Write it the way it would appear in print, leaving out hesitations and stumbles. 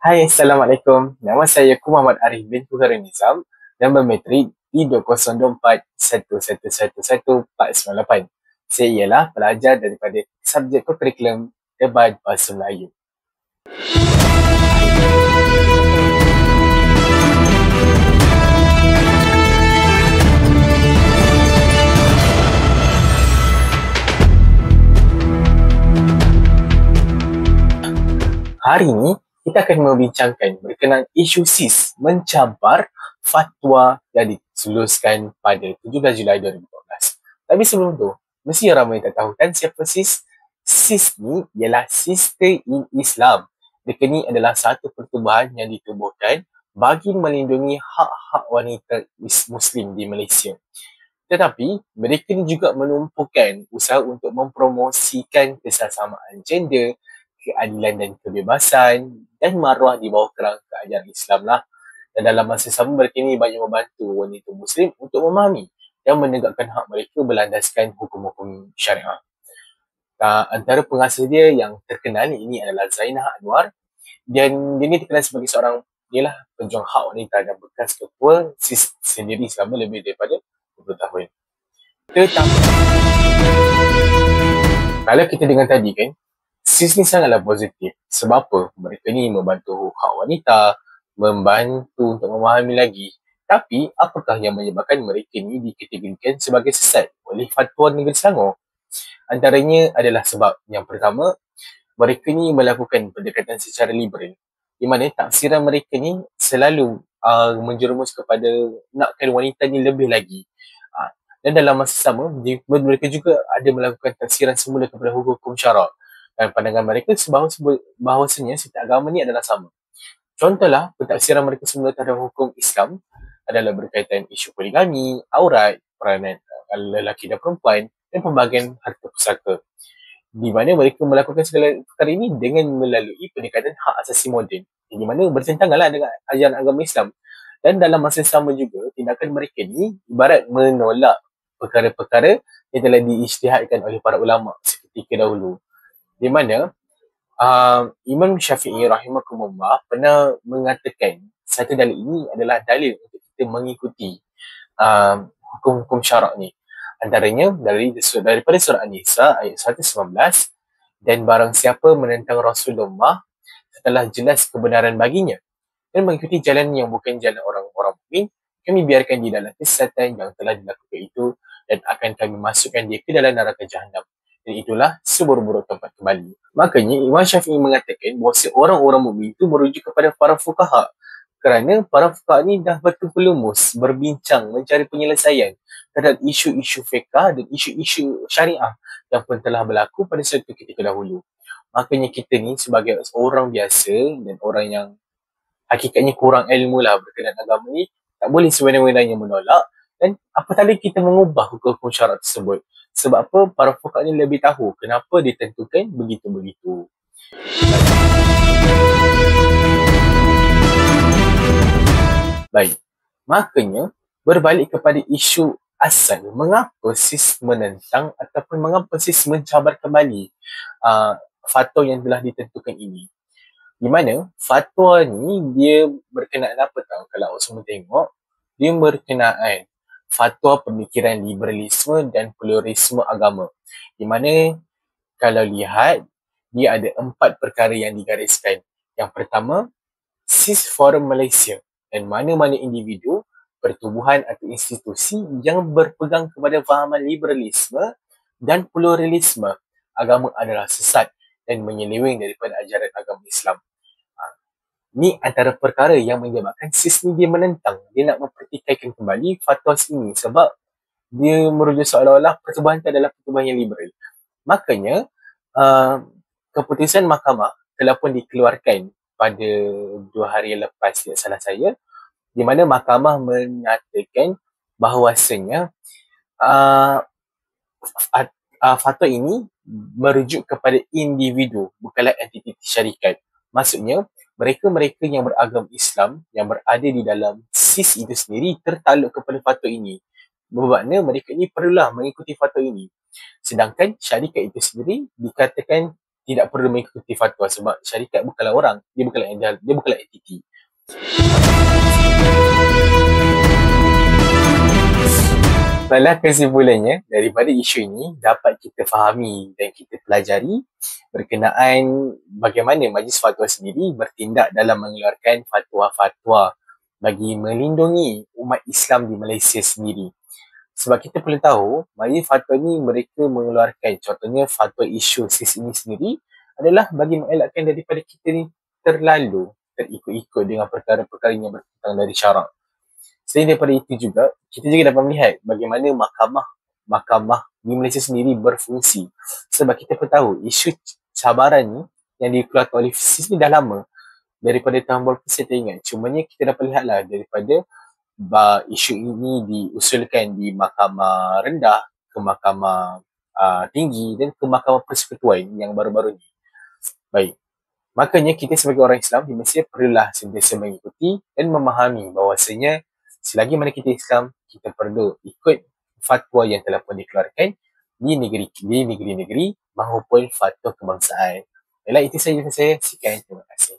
Hai, Assalamualaikum. Nama saya Muhammad Arif bin Tuhara Nizam dan bermetrik D20241111498. Saya ialah pelajar daripada subjek kurikulum Debat Bahasa Melayu. Hari ini, kita akan membincangkan berkenaan isu SIS mencabar fatwa yang dituluskan pada 17 Julai 2014. Tapi sebelum tu, mesti ramai tak tahu kan siapa SIS? SIS ni ialah Sister in Islam. Mereka ni adalah satu pertubuhan yang ditubuhkan bagi melindungi hak-hak wanita Muslim di Malaysia. Tetapi, mereka ni juga menumpukan usaha untuk mempromosikan kesesamaan gender, keadilan dan kebebasan dan maruah di bawah kerangka ajaran Islam lah. Dan dalam masa sama mereka ini banyak membantu wanita Muslim untuk memahami dan menegakkan hak mereka berlandaskan hukum-hukum syariah. Antara pengasas dia yang terkenal ini adalah Zainah Anwar, dan dia ni terkenal sebagai seorang pejuang hak wanita dan bekas ketua SIS sendiri selama lebih daripada 20 tahun. Tetapi kalau kita dengar tadi kan, SIS ni sangatlah positif. Sebab apa? Mereka ni membantu hak wanita, membantu untuk memahami lagi. Tapi, apakah yang menyebabkan mereka ni dikategorikan sebagai sesat oleh Fatwa Negeri Selangor? Antaranya adalah sebab yang pertama, mereka ni melakukan pendekatan secara liberal, di mana taksiran mereka ni selalu menjerumus kepada nakkan wanita ni lebih lagi. Dan dalam masa sama, mereka juga ada melakukan taksiran semula kepada hukum syarak. Dan pandangan mereka bahawasanya setiap agama ni adalah sama. Contohlah, pentafsiran mereka semula terhadap hukum Islam adalah berkaitan isu poligami, aurat, peranan lelaki dan perempuan, dan pembagian harta pusaka. Di mana mereka melakukan segala perkara ini dengan melalui pendekatan hak asasi moden, di mana bertentanganlah dengan ajaran agama Islam. Dan dalam masa sama juga, tindakan mereka ni ibarat menolak perkara-perkara yang telah diijtihadkan oleh para ulama seketika dahulu. Di mana Imam Syafi'i rahimahumullah pernah mengatakan satu dalil ini adalah dalil untuk kita mengikuti hukum-hukum syarak ni. Antaranya daripada surah An-Nisa ayat 119, dan barang siapa menentang Rasulullah setelah jelas kebenaran baginya dan mengikuti jalan yang bukan jalan orang-orang mukmin, kami biarkan di dalam kesesatan yang telah dilakukan itu dan akan kami masukkan dia ke dalam neraka Jahannam. Dan itulah seburuk-buruk tempat kembali. Makanya Imam Syafi'i mengatakan bahawa orang-orang mukmin itu merujuk kepada para fuqaha, kerana para fuqaha ni dah berkepelumus berbincang mencari penyelesaian terhadap isu-isu fiqh dan isu-isu syariah yang pun telah berlaku pada suatu ketika dahulu. Makanya kita ni sebagai orang biasa dan orang yang hakikatnya kurang ilmu lah berkenaan agama ni, tak boleh sewenang-wenangnya menolak dan apatah lagi kita mengubah hukum-hukum syarak tersebut. Sebab apa? Para fuqaha ni lebih tahu kenapa ditentukan begitu-begitu. Baik, makanya berbalik kepada isu asal, mengapa SIS menentang ataupun mengapa SIS mencabar kembali fatwa yang telah ditentukan ini. Di mana fatwa ni dia berkenaan apa tahu? Kalau awak semua tengok, dia berkenaan fatwa pemikiran liberalisme dan pluralisme agama. Di mana kalau lihat, dia ada 4 perkara yang digariskan. Yang pertama, SIS Forum Malaysia dan mana-mana individu, pertubuhan atau institusi yang berpegang kepada fahaman liberalisme dan pluralisme agama adalah sesat dan menyeleweng daripada ajaran agama Islam. Ni antara perkara yang menyebabkan SIS ni dia menentang. Dia nak mempertikaikan kembali fatwa ini sebab dia merujuk seolah-olah pertubuhan itu adalah pertubuhan yang liberal. Makanya, keputusan mahkamah telah pun dikeluarkan pada 2 hari lepas, tidak salah saya, di mana mahkamah menyatakan bahawasanya fatwa ini merujuk kepada individu, bukanlah entiti syarikat. Maksudnya, mereka-mereka yang beragama Islam yang berada di dalam SIS itu sendiri tertakluk kepada fatwa ini. Bermakna mereka ini perlulah mengikuti fatwa ini. Sedangkan syarikat itu sendiri dikatakan tidak perlu mengikuti fatwa sebab syarikat bukanlah orang, dia bukanlah entiti. Baiklah, kesimpulannya, daripada isu ini dapat kita fahami dan kita pelajari berkenaan bagaimana Majlis Fatwa sendiri bertindak dalam mengeluarkan fatwa-fatwa bagi melindungi umat Islam di Malaysia sendiri. Sebab kita perlu tahu, Majlis Fatwa ni mereka mengeluarkan, contohnya fatwa isu SIS ini sendiri adalah bagi mengelakkan daripada kita ni terlalu terikut-ikut dengan perkara-perkara yang bertentangan dari syarak. Selain daripada itu juga, kita juga dapat melihat bagaimana mahkamah di Malaysia sendiri berfungsi. Sebab kita perlu tahu, isu cabaran ni yang dikeluarkan oleh SIS ni dah lama. Daripada tahun berapa saya tak ingat. Cumanya kita dapat lihatlah daripada isu ini diusulkan di mahkamah rendah, ke mahkamah tinggi dan ke mahkamah persekutuan yang baru-baru ni. Baik. Makanya kita sebagai orang Islam di Malaysia perlulah sentiasa mengikuti dan memahami bahawasanya selagi mana kita Islam, kita perlu ikut fatwa yang telah pun dikeluarkan di negeri-negeri maupun fatwa kebangsaan. Baiklah, itu sahaja dari saya. Sekian, terima kasih.